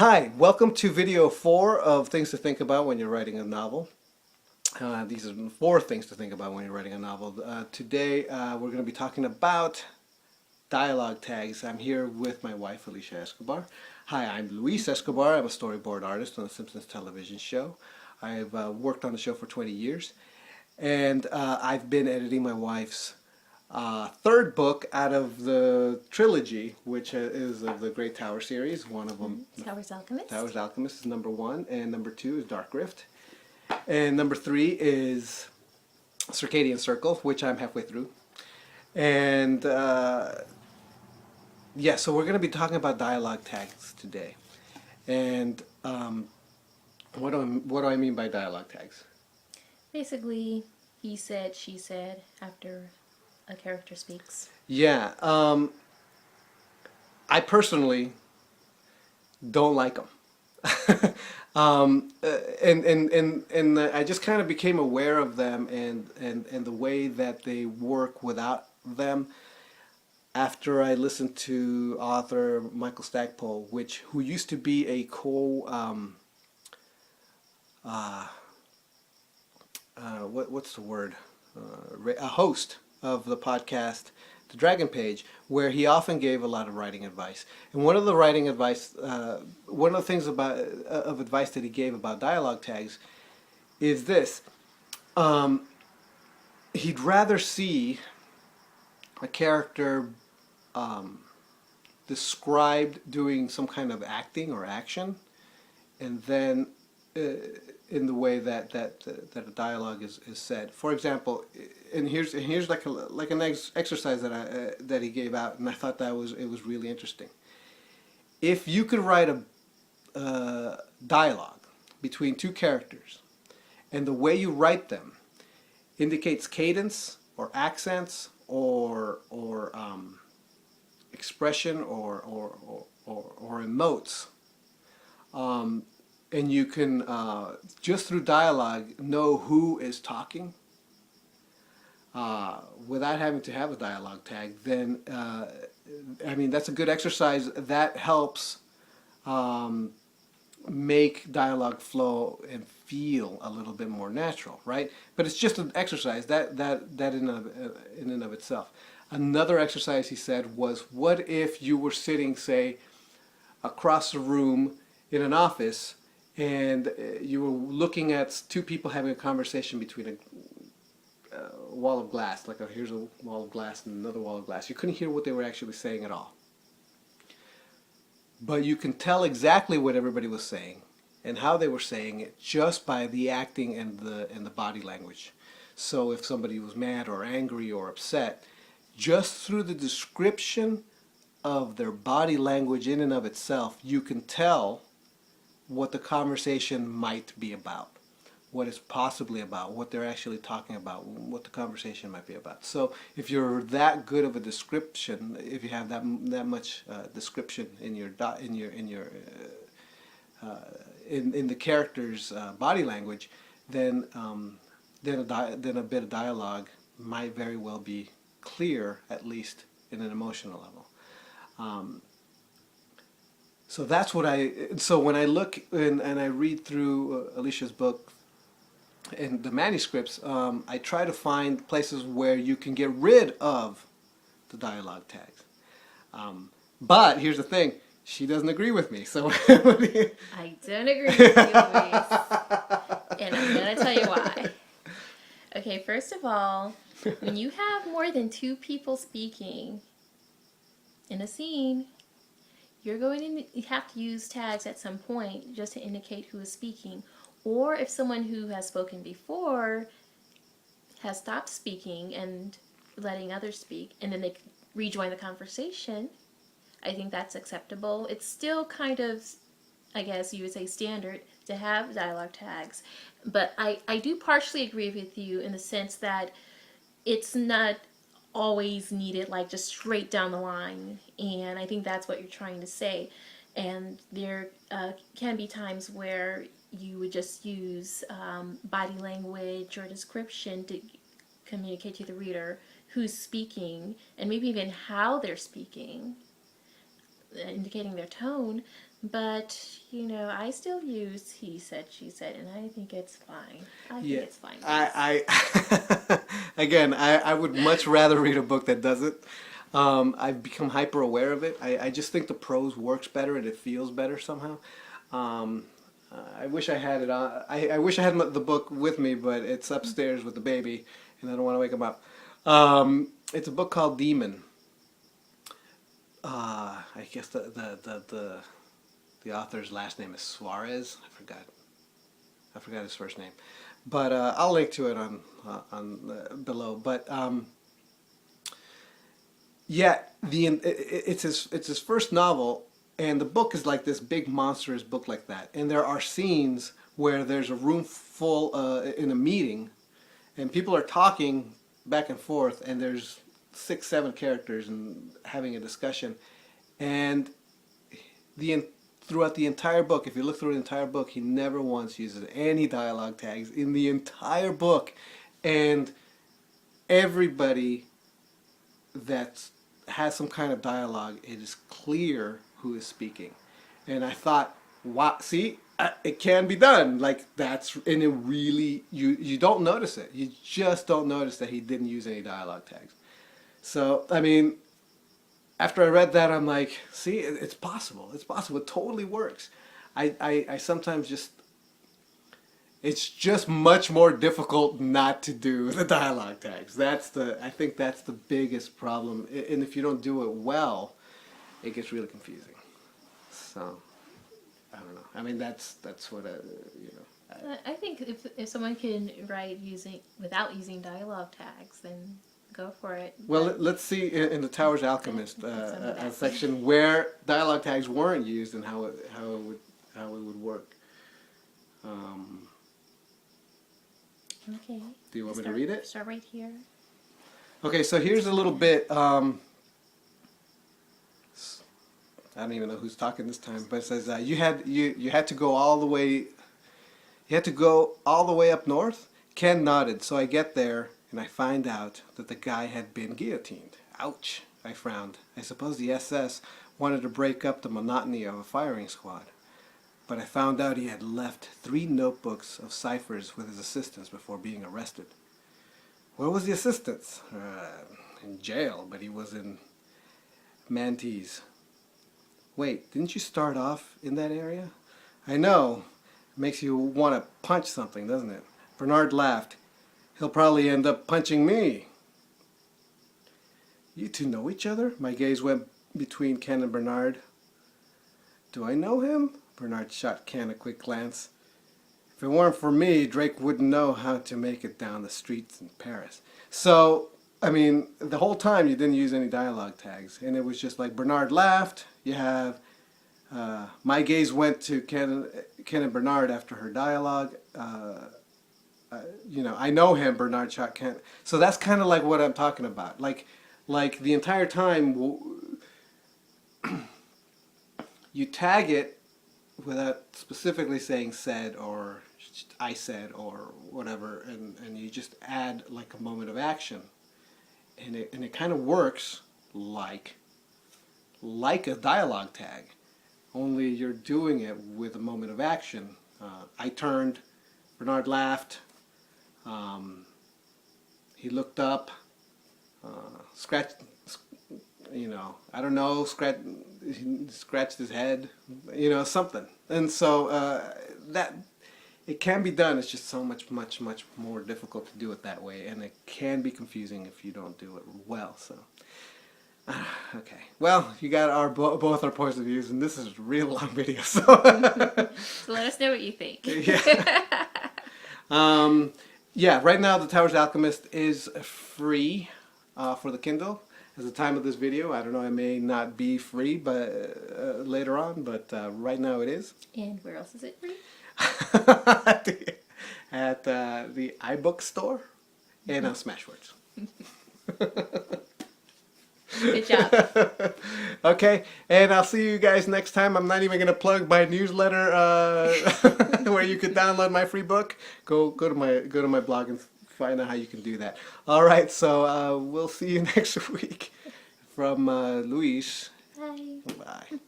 Hi, welcome to video 4 of Things to Think About When You're Writing a Novel. These are 4 things to think about when you're writing a novel. Today we're going to be talking about dialogue tags. I'm here with my wife, Alesha Escobar. Hi, I'm Luis Escobar. I'm a storyboard artist on the Simpsons television show. I've worked on the show for 20 years, and I've been editing my wife's third book out of the trilogy, which is of the Great Tower series. One of them, Tower's Alchemist. Tower's Alchemist, is number 1, and number 2 is Dark Rift, and number 3 is Circadian Circle, which I'm halfway through. And yeah, so we're going to be talking about dialogue tags today. And what do I mean by dialogue tags? Basically, he said, she said after a character speaks. Yeah, I personally don't like them. And I just kind of became aware of them and the way that they work without them after I listened to author Michael Stackpole, who used to be a what's the word? A host of the podcast, The Dragon Page, where he often gave a lot of writing advice. And one of the things of advice that he gave about dialogue tags is this: he'd rather see a character described doing some kind of acting or action, and then in the way that a dialogue is said. For example, and here's like an exercise that he gave out, and I thought it was really interesting. If you could write a dialogue between two characters, and the way you write them indicates cadence or accents or expression or emotes, and you can just through dialogue know who is talking without having to have a dialogue tag, then I mean, that's a good exercise that helps make dialogue flow and feel a little bit more natural, right? But it's just an exercise that in and of itself. Another exercise he said was, what if you were sitting, say, across the room in an office, and you were looking at two people having a conversation between a wall of glass, like here's a wall of glass and another wall of glass. You couldn't hear what they were actually saying at all. But you can tell exactly what everybody was saying and how they were saying it just by the acting and the body language. So if somebody was mad or angry or upset, just through the description of their body language in and of itself, you can tell what the conversation might be about, what it's possibly about, what they're actually talking about, what the conversation might be about. So if you're that good of a description, if you have that much description in the character's body language, then a bit of dialogue might very well be clear, at least in an emotional level. So that's what so when I look and I read through Alesha's book and the manuscripts, I try to find places where you can get rid of the dialogue tags. But here's the thing, she doesn't agree with me. So I don't agree with you, Luis. And I'm going to tell you why. Okay, first of all, when you have more than 2 people speaking in a scene, you're going to have to use tags at some point just to indicate who is speaking. Or if someone who has spoken before has stopped speaking and letting others speak, and then they rejoin the conversation, I think that's acceptable. It's still kind of, I guess you would say, standard to have dialogue tags. But I do partially agree with you in the sense that it's not always needed, like just straight down the line. And I think that's what you're trying to say. And there can be times where you would just use body language or description to communicate to the reader who's speaking and maybe even how they're speaking, indicating their tone. But, I still use he said, she said, and I think it's fine. I think Yeah, it's fine. I again, I would much rather read a book that doesn't. I've become hyper aware of it. I just think the prose works better and it feels better somehow. Um, I wish I had it on. I wish I had the book with me, but it's upstairs with the baby, and I don't want to wake him up. It's a book called Demon. I guess the author's last name is Suarez. I forgot his first name, but I'll link to it on below. But yeah, it's his first novel, and the book is like this big monstrous book like that. And there are scenes where there's a room full in a meeting, and people are talking back and forth, and there's 6, 7 characters and having a discussion, and throughout the entire book, if you look through the entire book, he never once uses any dialogue tags in the entire book, and everybody that has some kind of dialogue, it is clear who is speaking. And I thought, wow, see, it can be done. Like and it really, you don't notice it. You just don't notice that he didn't use any dialogue tags. So, I mean, after I read that, I'm like, see, it's possible. It's possible. It totally works. I sometimes just, it's just much more difficult not to do the dialogue tags. I think that's the biggest problem. And if you don't do it well, it gets really confusing. So, I don't know. I mean, that's what, I think if someone can write without using dialogue tags, then go for it. Well, let's see in the Towers Alchemist a section where dialogue tags weren't used and how it would work. Okay. Do you want me to read it? Start right here. Okay, so here's a little bit. I don't even know who's talking this time, but it says you had to go all the way. You had to go all the way up north. Ken nodded, so I get there and I find out that the guy had been guillotined. Ouch! I frowned. I suppose the SS wanted to break up the monotony of a firing squad. But I found out he had left 3 notebooks of ciphers with his assistants before being arrested. Where was the assistants? In jail, but he was in Mantes. Wait, didn't you start off in that area? I know. It makes you want to punch something, doesn't it? Bernard laughed. He'll probably end up punching me. You two know each other? My gaze went between Ken and Bernard. Do I know him? Bernard shot Ken a quick glance. If it weren't for me, Drake wouldn't know how to make it down the streets in Paris. So, I mean, the whole time you didn't use any dialogue tags. And it was just like Bernard laughed. You have my gaze went to Ken and Bernard after her dialogue. I know him, Bernard shot Ken. So that's kind of like what I'm talking about. Like the entire time you tag it without specifically saying said or I said or whatever, and you just add like a moment of action, and it kind of works like a dialogue tag, only you're doing it with a moment of action. I turned, Bernard laughed, he looked up, scratched, I don't know, he scratched his head, something. And so that it can be done. It's just so much more difficult to do it that way, and it can be confusing if you don't do it well. So, okay. Well, you got both our points of views, and this is a real long video. So, so let us know what you think. Yeah. Yeah. Right now, the Towers Alchemist is free for the Kindle. At the time of this video, I don't know, it may not be free, but later on, but right now it is. And where else is it free? At the iBook store and on Smashwords. Good job. Okay, and I'll see you guys next time. I'm not even going to plug my newsletter where you can download my free book. Go to my blog and find out how you can do that. All right, so we'll see you next week. From Luis. Bye. Bye.